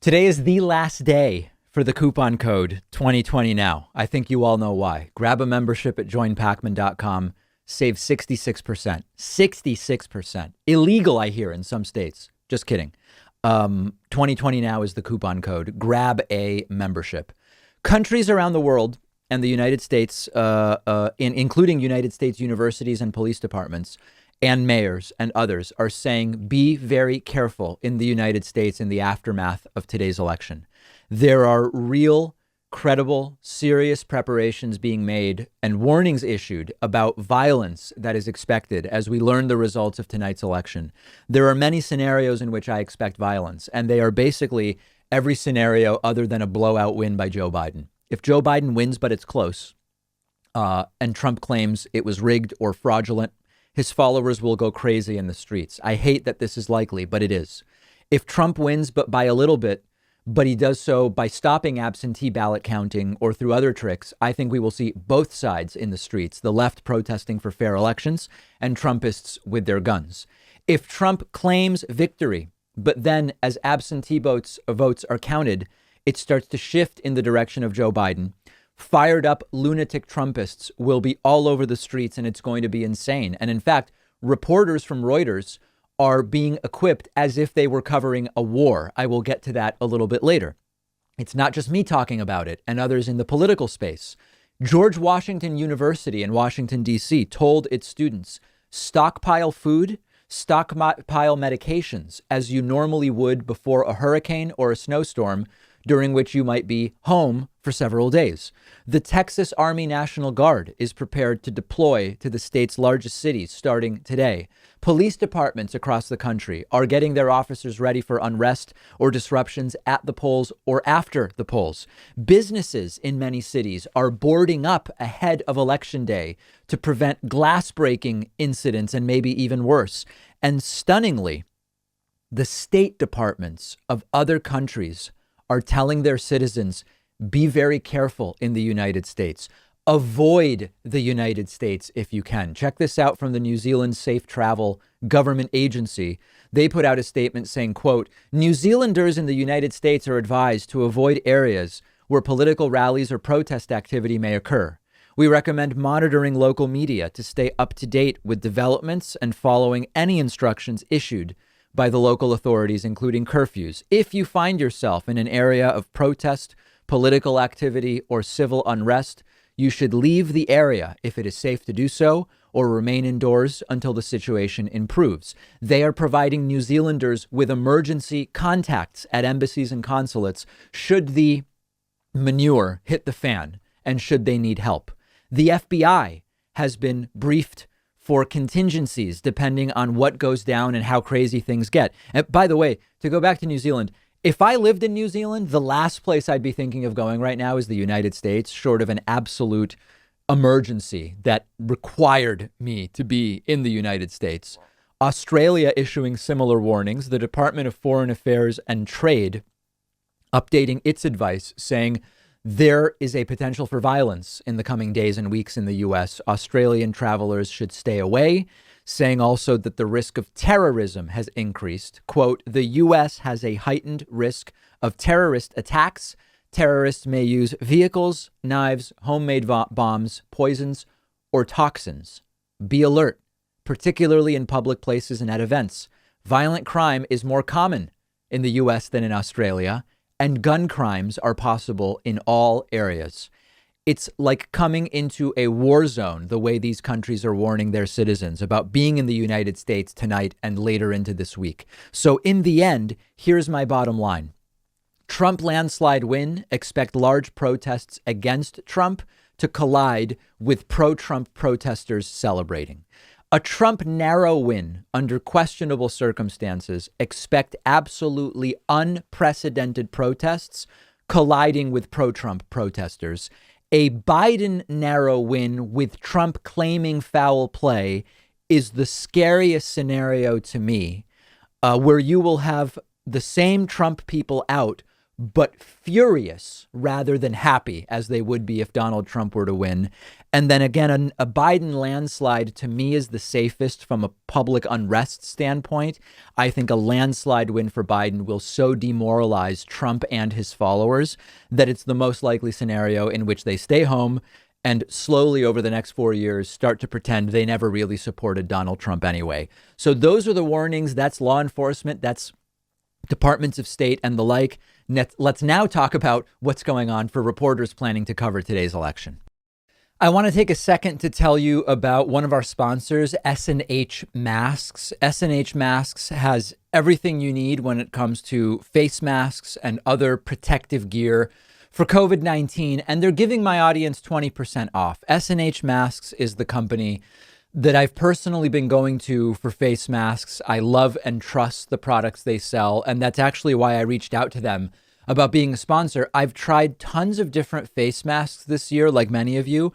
Today is the last day for the coupon code 2020 now. I think you all know why. Grab a membership at joinpakman.com. Save 66%. 66%. Illegal, I hear, in some states. Just kidding. 2020 now is the coupon code. Grab a membership. Countries around the world and the United States, including United States universities and police departments and mayors and others, are saying be very careful in the United States in the aftermath of today's election. There are real, credible, serious preparations being made and warnings issued about violence that is expected as we learn the results of tonight's election. There are many scenarios in which I expect violence, and they are basically every scenario other than a blowout win by Joe Biden. If Joe Biden wins, but it's close, and Trump claims it was rigged or fraudulent, his followers will go crazy in the streets. I hate that this is likely, but it is. If Trump wins, but by a little bit, but he does so by stopping absentee ballot counting or through other tricks, I think we will see both sides in the streets, the left protesting for fair elections and Trumpists with their guns. If Trump claims victory, but then as absentee votes are counted, it starts to shift in the direction of Joe Biden. Fired up lunatic Trumpists will be all over the streets, and it's going to be insane. And in fact, reporters from Reuters are being equipped as if they were covering a war. I will get to that a little bit later. It's not just me talking about it and others in the political space. George Washington University in Washington, D.C. told its students, stockpile food, stockpile medications as you normally would before a hurricane or a snowstorm, during which you might be home for several days. The Texas Army National Guard is prepared to deploy to the state's largest cities starting today. Police departments across the country are getting their officers ready for unrest or disruptions at the polls or after the polls. Businesses in many cities are boarding up ahead of Election Day to prevent glass-breaking incidents and maybe even worse. And stunningly, the state departments of other countries are telling their citizens, be very careful in the United States. Avoid the United States if you can. Check this out from the New Zealand Safe Travel Government Agency. They put out a statement saying, quote, New Zealanders in the United States are advised to avoid areas where political rallies or protest activity may occur. We recommend monitoring local media to stay up to date with developments and following any instructions issued by the local authorities, including curfews. If you find yourself in an area of protest, political activity, or civil unrest, you should leave the area if it is safe to do so, or remain indoors until the situation improves. They are providing New Zealanders with emergency contacts at embassies and consulates should the manure hit the fan and should they need help. The FBI has been briefed for contingencies depending on what goes down and how crazy things get. And by the way, to go back to New Zealand, if I lived in New Zealand, the last place I'd be thinking of going right now is the United States, short of an absolute emergency that required me to be in the United States. Australia issuing similar warnings. The Department of Foreign Affairs and Trade updating its advice, saying there is a potential for violence in the coming days and weeks in the U.S. Australian travelers should stay away, saying also that the risk of terrorism has increased. Quote, the U.S. has a heightened risk of terrorist attacks. Terrorists may use vehicles, knives, homemade bombs, poisons, or toxins. Be alert, particularly in public places and at events. Violent crime is more common in the U.S. than in Australia, and gun crimes are possible in all areas. It's like coming into a war zone, the way these countries are warning their citizens about being in the United States tonight and later into this week. So in the end, here's my bottom line. Trump landslide win, expect large protests against Trump to collide with pro-Trump protesters celebrating. A Trump narrow win under questionable circumstances, expect absolutely unprecedented protests colliding with pro-Trump protesters. A Biden narrow win with Trump claiming foul play is the scariest scenario to me, where you will have the same Trump people out but furious rather than happy, as they would be if Donald Trump were to win. And then again, a Biden landslide to me is the safest from a public unrest standpoint. I think a landslide win for Biden will so demoralize Trump and his followers that it's the most likely scenario in which they stay home and slowly over the next 4 years start to pretend they never really supported Donald Trump anyway. So those are the warnings. That's law enforcement. That's departments of state and the like. Let's now talk about what's going on for reporters planning to cover today's election. I want to take a second to tell you about one of our sponsors, S&H Masks. S&H Masks has everything you need when it comes to face masks and other protective gear for COVID-19, and they're giving my audience 20% off. S&H Masks is the company that I've personally been going to for face masks. I love and trust the products they sell, and that's actually why I reached out to them about being a sponsor. I've tried tons of different face masks this year, like many of you,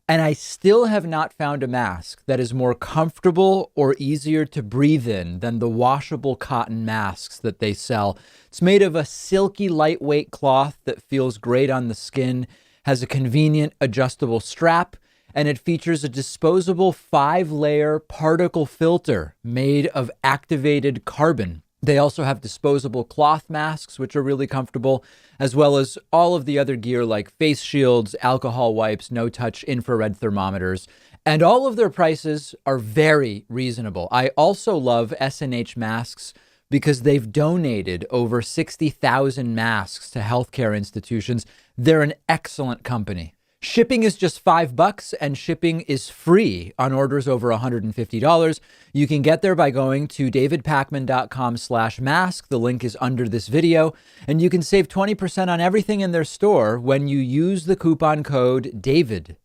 and I still have not found a mask that is more comfortable or easier to breathe in than the washable cotton masks that they sell. It's made of a silky, lightweight cloth that feels great on the skin, has a convenient adjustable strap, and it features a disposable 5-layer particle filter made of activated carbon. They also have disposable cloth masks, which are really comfortable, as well as all of the other gear like face shields, alcohol wipes, no-touch infrared thermometers. And all of their prices are very reasonable. I also love S&H Masks because they've donated over 60,000 masks to healthcare institutions. They're an excellent company. Shipping is just $5 and shipping is free on orders over $150. You can get there by going to davidpakman.com/mask. The link is under this video, and you can save 20% on everything in their store when you use the coupon code DAVID.